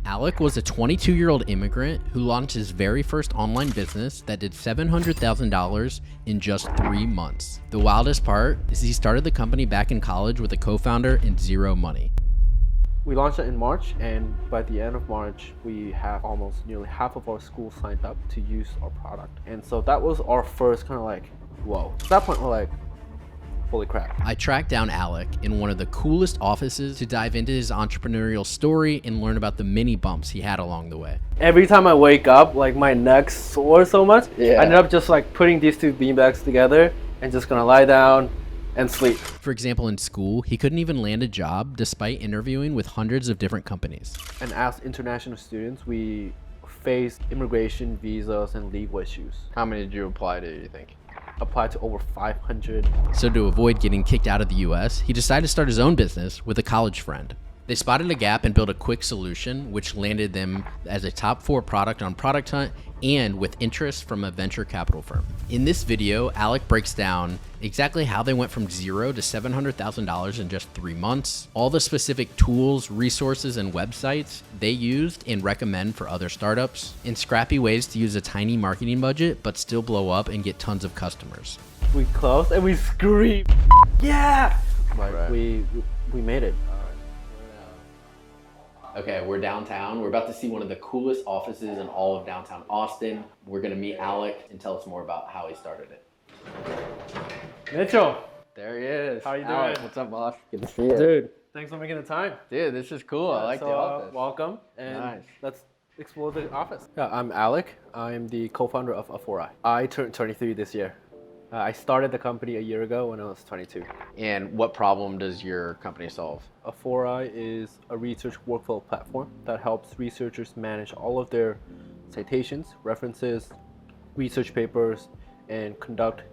Alec was a 22-year-old immigrant who launched his very first online business that did $700,000 in just 3 months. The wildest part is he started the company back in college with a co-founder and zero money. We launched it in March, and by the end of March, we have almost nearly half of our school signed up to use our product. And so that was our first kind of like, whoa. At that point, we're like, holy crap. I tracked down Alec in one of the coolest offices to dive into his entrepreneurial story and learn about the mini bumps he had along the way. Every time I wake up, like my neck sore so much, I ended up just like putting these two beanbags together and just gonna lie down and sleep. For example, in school, he couldn't even land a job despite interviewing with hundreds of different companies. And as international students, we face immigration, visas, and legal issues. How many did you apply to, you think? Applied to over 500. So to avoid getting kicked out of the US, he decided to start his own business with a college friend. They spotted a gap and built a quick solution, which landed them as a top 4 product on Product Hunt and with interest from a venture capital firm. In this video, Alec breaks down exactly how they went from zero to $700,000 in just 3 months, all the specific tools, resources, and websites they used and recommend for other startups, and scrappy ways to use a tiny marketing budget but still blow up and get tons of customers. We closed and we screamed, yeah! Like Right. we made it. Okay, we're downtown. We're about to see one of the coolest offices in all of downtown Austin. We're gonna meet Alec and tell us more about how he started it. Mitchell, There he is. How you Alec, doing? what's up, boss? Good to see you. dude, thanks for making the time. Dude, this is cool. I like the office. Welcome, and Nice. let's explore the office. Yeah, I'm Alec. I'm the co-founder of A4i. I turned 23 this year. I started the company a year ago when I was 22. And what problem does your company solve? A4i is a research workflow platform that helps researchers manage all of their citations, references, research papers, and conduct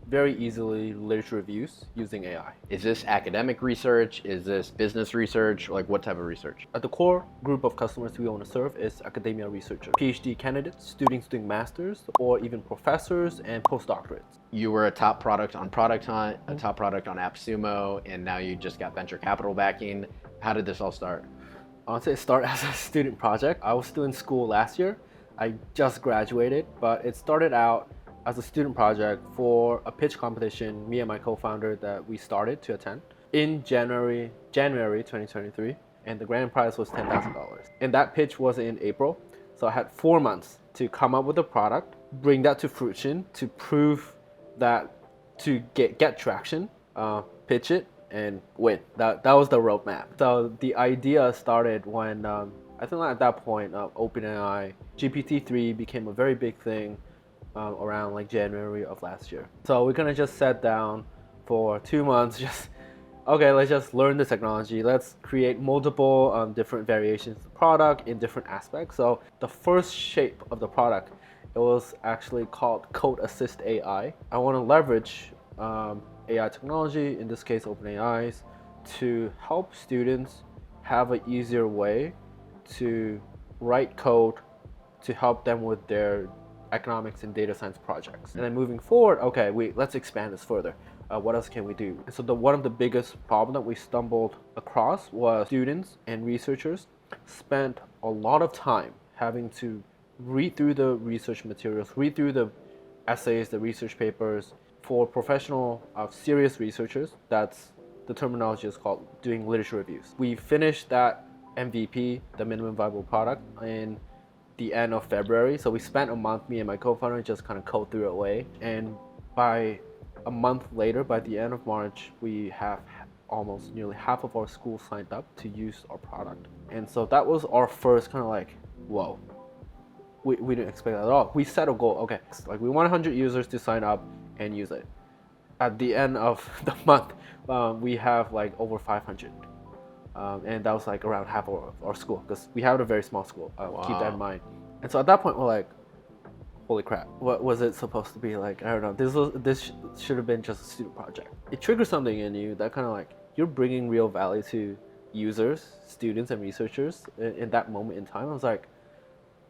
very easily literature reviews using AI. Is this academic research? Is this business research? Like what type of research? At the core group of customers we want to serve is academia researchers, PhD candidates, students doing masters, or even professors and postdoctorates. You were a top product on Product Hunt, a top product on AppSumo, and now you just got venture capital backing. How did this all start? Honestly, it started as a student project. I was still in school last year. I just graduated, but it started out as a student project for a pitch competition, me and my co-founder that we started to attend in January 2023, and the grand prize was $10,000. And that pitch was in April, so I had 4 months to come up with a product, bring that to fruition, to prove that, to get traction, pitch it, and win. That was the roadmap. So the idea started when I think at that point, OpenAI, GPT-3 became a very big thing. Around like January of last year. So we kind of just sat down for 2 months, let's just learn the technology. Let's create multiple different variations of the product in different aspects. So the first shape of the product, it was actually called Code Assist AI. I want to leverage AI technology, in this case OpenAI's, to help students have an easier way to write code to help them with their economics and data science projects. And then moving forward, let's expand this further. What else can we do? And so one of the biggest problem that we stumbled across was students and researchers spent a lot of time having to read through the research materials, read through the essays, the research papers. For professional, serious researchers, that's the terminology is called doing literature reviews. We finished that MVP, the minimum viable product, in the end of February. So we spent a month, me and my co-founder, just kind of code through it away. And by a month later, by the end of March, we have almost nearly half of our school signed up to use our product. And so that was our first kind of like, whoa. We didn't expect that at all. We set a goal, like we want 100 users to sign up and use it. At the end of the month, we have like over 500. And that was like around half of our school, because we have a very small school. Keep that in mind. And so at that point, we're like, holy crap, what was it supposed to be like? I don't know. This should have been just a student project. It triggers something in you that kind of like, you're bringing real value to users, students, and researchers in that moment in time. I was like,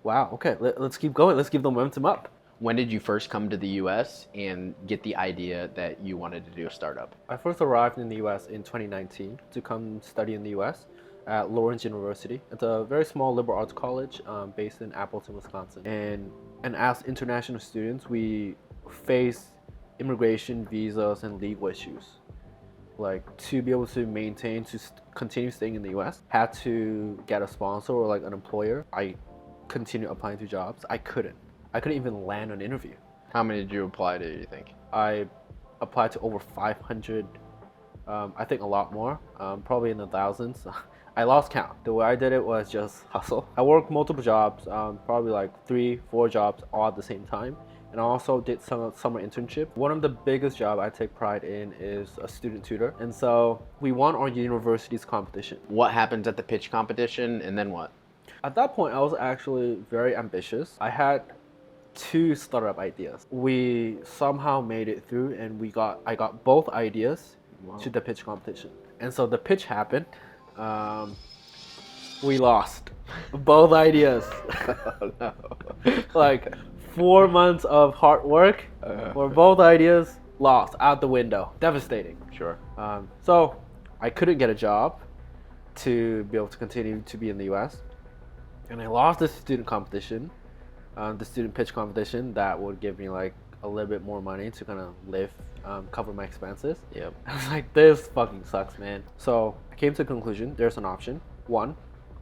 wow, okay, let's keep going. Let's keep the momentum up. When did you first come to the US and get the idea that you wanted to do a startup? I first arrived in the US in 2019 to come study in the US. at Lawrence University. It's a very small liberal arts college based in Appleton, Wisconsin. And as international students, we face immigration, visas, and legal issues. Like to be able to maintain, to continue staying in the U.S., had to get a sponsor or like an employer. I continued applying to jobs. I couldn't even land an interview. How many did you apply to, you think? I applied to over 500, I think a lot more, probably in the thousands. I lost count. The way I did it was just hustle. I worked multiple jobs, probably like 3-4 jobs all at the same time. And I also did some summer internship. One of the biggest jobs I take pride in is a student tutor. And so we won our university's competition. What happens at the pitch competition, and then what? At that point, I was actually very ambitious. I had 2 startup ideas. We somehow made it through, and I got both ideas to the pitch competition. And so the pitch happened. We lost both ideas. Oh, no. Like 4 months of hard work where both ideas lost out the window. Devastating. Sure. So I couldn't get a job to be able to continue to be in the US. And I lost the student competition, the student pitch competition that would give me like a little bit more money to kind of live, cover my expenses. Yep. I was like, this fucking sucks, man. So I came to the conclusion there's an option. 1,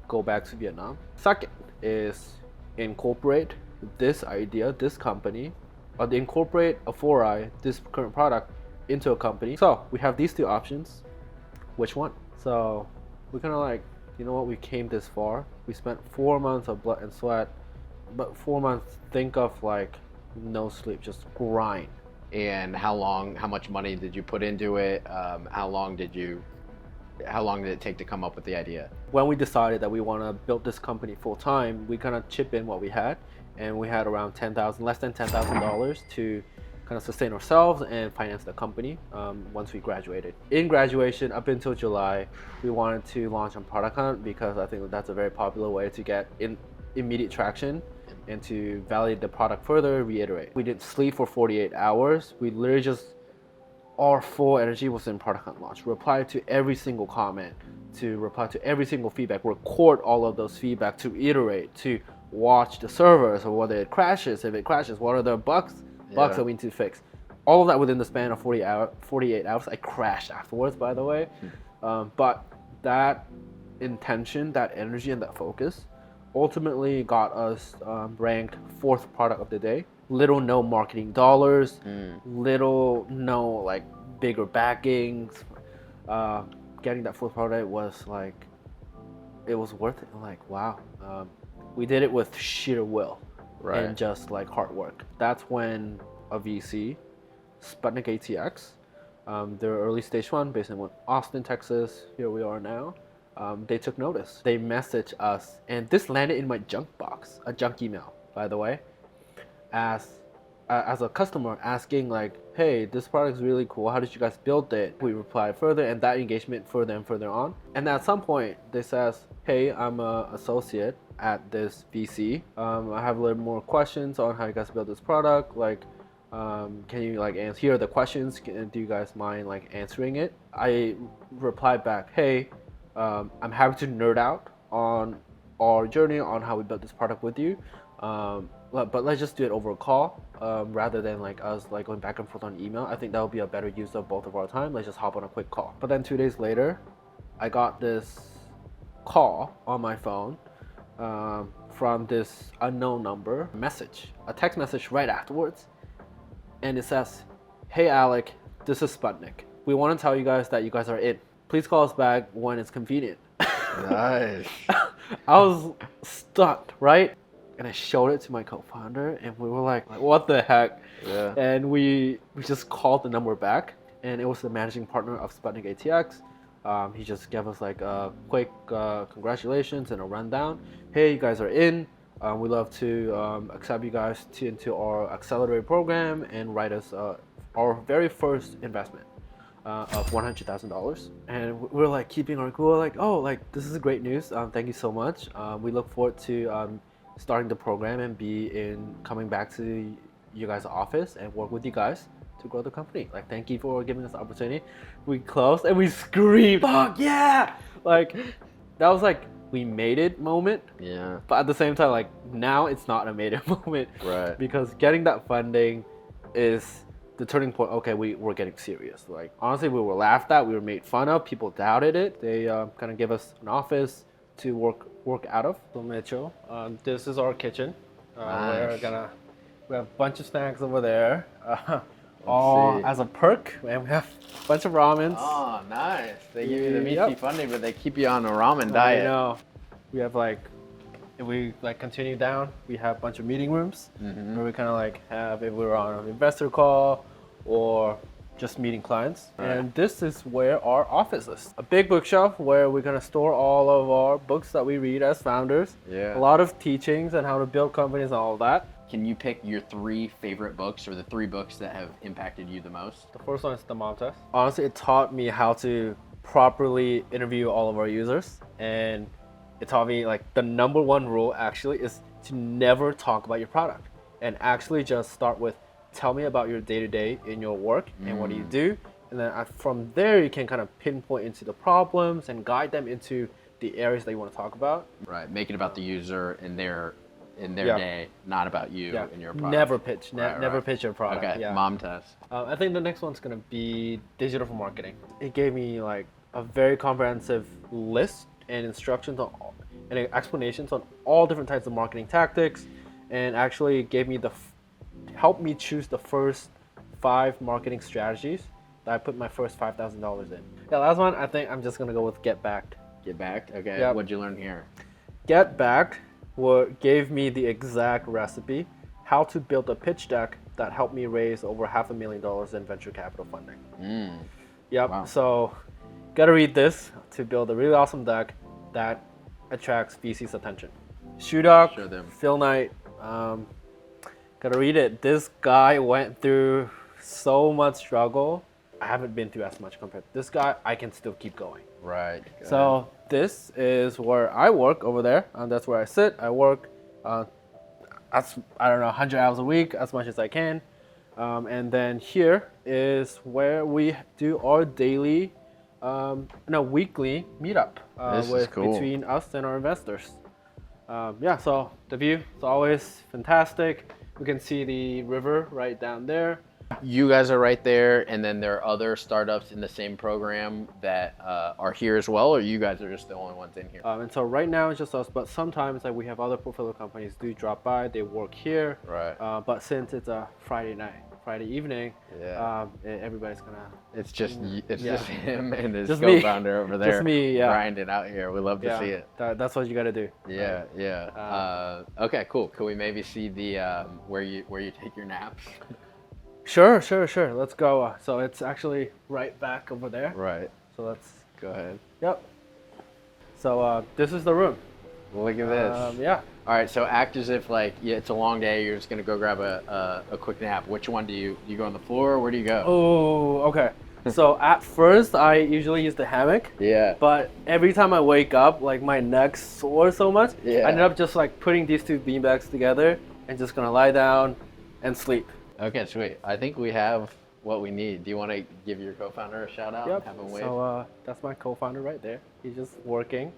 go back to Vietnam. 2nd is incorporate this idea, this company, or incorporate a 4i, this current product, into a company. So we have these 2 options. Which one? So we kind of like, you know what, we came this far. We spent 4 months of blood and sweat, but 4 months, think of like no sleep, just grind. And how much money did you put into it? How long did it take to come up with the idea? When we decided that we want to build this company full time, we kind of chip in what we had, and we had around less than $10,000 to kind of sustain ourselves and finance the company once we graduated. In graduation, up until July, we wanted to launch on Product Hunt because I think that's a very popular way to get immediate traction and to validate the product further, reiterate. We didn't sleep for 48 hours. We literally just, our full energy was in Product Hunt launch. Reply to every single comment, to reply to every single feedback, record all of those feedback, to iterate, to watch the servers, or whether it crashes. If it crashes, what are the bugs that we need to fix? All of that within the span of 48 hours. I crashed afterwards, by the way. But that intention, that energy, and that focus ultimately got us ranked 4th product of the day. Little no marketing dollars, little no like bigger backings. Getting that 4th product was like, it was worth it. I'm like, wow. We did it with sheer will, right, and just like hard work. That's when a VC, Sputnik ATX, they're early stage fund based in Austin, Texas. Here we are now. They took notice. They messaged us, and this landed in my junk box, a junk email, by the way, as a customer asking like, hey, this product is really cool. How did you guys build it? We replied further, and that engagement further and further on. And at some point, they says, hey, I'm an associate at this VC. I have a little more questions on how you guys build this product. Like, can you like answer? Here are the questions. Do you guys mind like answering it? I replied back, hey, I'm happy to nerd out on our journey on how we built this product with you. But let's just do it over a call rather than like us like going back and forth on email. I think that would be a better use of both of our time. Let's just hop on a quick call. But then 2 days later, I got this call on my phone from this unknown number, a text message right afterwards. And it says, hey Alec, this is Sputnik. We want to tell you guys that you guys are in. Please call us back when it's convenient. Nice. I was stunned, right? And I showed it to my co-founder, and we were like what the heck? Yeah. And we just called the number back, and it was the managing partner of Sputnik ATX. He just gave us like a quick congratulations and a rundown. Hey, you guys are in. We'd love to accept you guys into our accelerator program and write us our very first investment of $100,000. And we're like keeping our cool, like, oh, like this is great news. Thank you so much. We look forward to starting the program and coming back to you guys' office and work with you guys to grow the company. Like, thank you for giving us the opportunity. We closed and we screamed, fuck yeah! Like, that was like we made it moment. Yeah. But at the same time, like now it's not a made it moment. Right. Because getting that funding is the turning point. Okay, we're getting serious. Like honestly, we were laughed at, we were made fun of, people doubted it. They kind of give us an office to work out of. So Mitchell, this is our kitchen. Nice. We have a bunch of snacks over there. All see. as a perk, and we have a bunch of ramens. Oh, nice. They give you the meaty Yep. funding, but they keep you on a ramen diet. I know. We have like, if we like continue down, we have a bunch of meeting rooms where we kind of like have if we're on an investor call or just meeting clients. Right. And this is where our office is. A big bookshelf where we're gonna store all of our books that we read as founders. Yeah. A lot of teachings on how to build companies and all of that. Can you pick your 3 favorite books or the 3 books that have impacted you the most? The first one is the mom test. Honestly, it taught me how to properly interview all of our users, and it taught me like the number one rule actually is to never talk about your product and actually just start with tell me about your day-to-day in your work and what do you do, and then from there you can kind of pinpoint into the problems and guide them into the areas that you want to talk about. Right. Make it about the user and their Yeah. day, not about you Yeah, and your product. never pitch, Right, never right. pitch your product. Okay. Yeah. Mom test. I think the next one's gonna be digital for marketing. It gave me like a very comprehensive list and instructions on and explanations on all different types of marketing tactics, and actually gave me helped me choose the first 5 marketing strategies that I put my first $5,000 in. Yeah, last one I think I'm just gonna go with Get Backed. Get back. Okay. Yep. What'd you learn here? Get Backed gave me the exact recipe how to build a pitch deck that helped me raise over $500,000 in venture capital funding. Yep. Wow. So, gotta read this to build a really awesome deck that attracts VC's attention. Show Shudoc, them. Phil Knight, gotta read it. This guy went through so much struggle. I haven't been through as much compared to this guy. I can still keep going. Right. Go So this is where I work over there, and that's where I sit. I work, I don't know, 100 hours a week, as much as I can. And then here is where we do our daily, weekly meetup This is cool. between us and our investors. So the view is always fantastic. We can see the river right down there. You guys are right there, and then there are other startups in the same program that are here as well, or you guys are just the only ones in here? And so right now it's just us, but sometimes like we have other portfolio companies do drop by. They work here. Right. But since it's a Friday evening, Yeah. everybody's gonna. It's just Yeah. just him and his Just me. co-founder over there, Just me, yeah. grinding out here. We love to see it. That's what you gotta do. Yeah, yeah. Okay, cool. Could we maybe see the where you take your naps? Sure. Let's go. So it's actually right back over there. Right. So let's. Go ahead. Yep. So this is the room. Look at this. Yeah. All right. So act as if like it's a long day. You're just gonna go grab a quick nap. Which one do you go on the floor? Or where do you go? Oh, okay. So at first I usually use the hammock. Yeah. But every time I wake up, like my neck sore so much, Yeah. I ended up just like putting these 2 beanbags together and just gonna lie down and sleep. Okay, sweet. I think we have what we need. Do you want to give your co-founder a shout out and have him wave? So that's my co-founder right there. He's just working,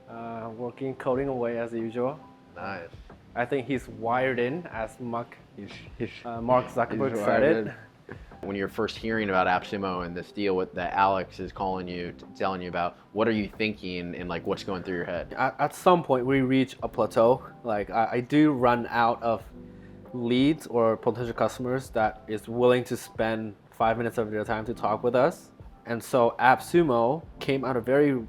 coding away as usual. Nice. I think he's wired in, as Mark He's Zuckerberg he's said wired it. in. When you're first hearing about AppSumo and this deal that Alex is calling you, telling you about, what are you thinking and like what's going through your head? At some point, we reach a plateau. Like I do run out of leads or potential customers that is willing to spend 5 minutes of their time to talk with us. And so AppSumo came out of very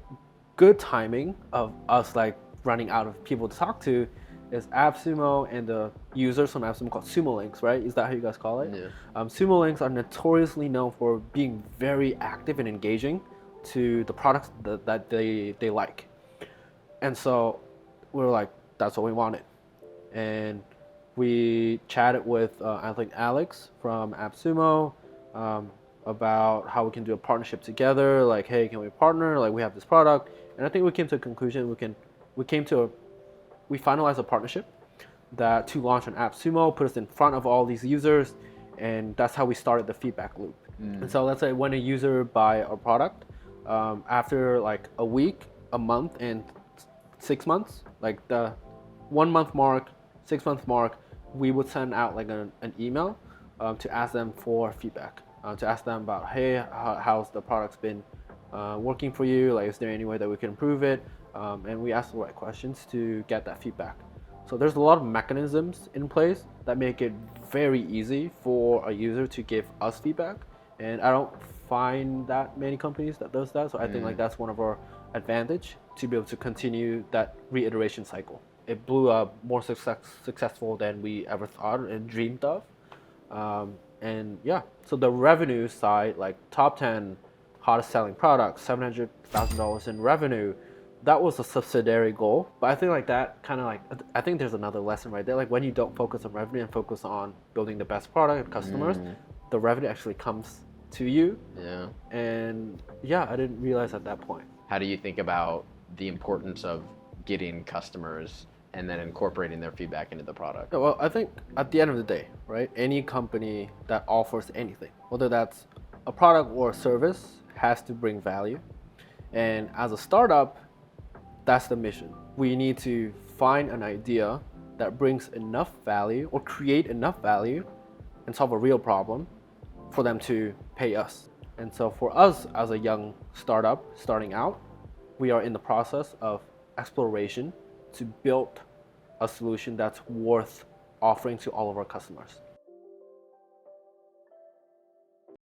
good timing of us like running out of people to talk to. Is AppSumo and the users from AppSumo called Sumo Links, right? Is that how you guys call it? Yeah. Sumo Links are notoriously known for being very active and engaging to the products that they like. And so we were like, that's what we wanted. And we chatted with, I think, Alex from AppSumo about how we can do a partnership together. Like, hey, can we partner? Like, we have this product. And I think we came to a conclusion. We finalized a partnership that to launch on AppSumo, put us in front of all these users, and that's how we started the feedback loop. And so let's say when a user buy our product, after like a week a month and 6 months, like the 1 month mark, 6 month mark, we would send out like an email to ask them for feedback, to ask them about, hey, how's the product's been working for you? Like, is there any way that we can improve it? And we ask the right questions to get that feedback. So there's a lot of mechanisms in place that make it very easy for a user to give us feedback. And I don't find that many companies that does that. So I think like that's one of our advantage to be able to continue that reiteration cycle. It blew up more successful than we ever thought and dreamed of. And yeah, so the revenue side, like top 10 hottest selling products, $700,000 in revenue, that was a subsidiary goal. But I think like that kind of like, I think there's another lesson right there. Like when you don't focus on revenue and focus on building the best product and customers, the revenue actually comes to you. Yeah. And yeah, I didn't realize at that point. How do you think about the importance of getting customers and then incorporating their feedback into the product? Yeah, well, I think at the end of the day, right, any company that offers anything, whether that's a product or a service, has to bring value. And as a startup, that's the mission. We need to find an idea that brings enough value or create enough value and solve a real problem for them to pay us. And so for us as a young startup starting out, we are in the process of exploration to build a solution that's worth offering to all of our customers.